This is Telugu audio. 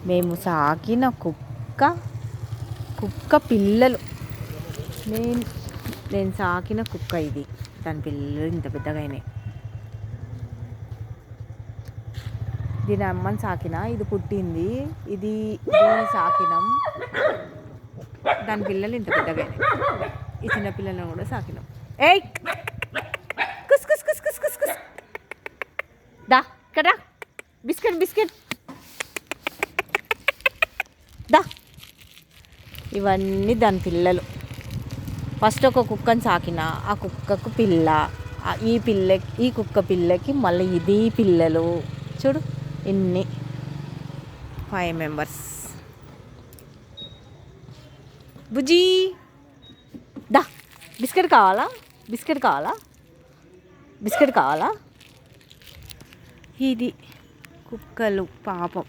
మేము సాకిన కుక్క పిల్లలు. నేను సాకిన కుక్క ఇది. దాని పిల్లలు ఇంత పెద్దగా అయినాయి. దీని అమ్మని సాకిన, ఇది పుట్టింది, ఇది సాకినాం. దాని పిల్లలు ఇంత పెద్దగా అయినాయి. ఈ చిన్న పిల్లలను కూడా సాకినాం. ఏయ్ కుస్ కుస్ కుస్ కుస్ కుస్ కుస్ దా ఇక్కడ బిస్కెట్ దా. ఇవన్నీ దాని పిల్లలు. ఫస్ట్ ఒక కుక్కని సాకిన, ఆ కుక్కకు పిల్ల, ఈ కుక్క పిల్లకి మళ్ళీ ఇది పిల్లలు. చూడు ఇన్ని 5 మెంబర్స్. బుజ్జి దా. బిస్కెట్ కావాలా? ఇది కుక్కలు పాపం.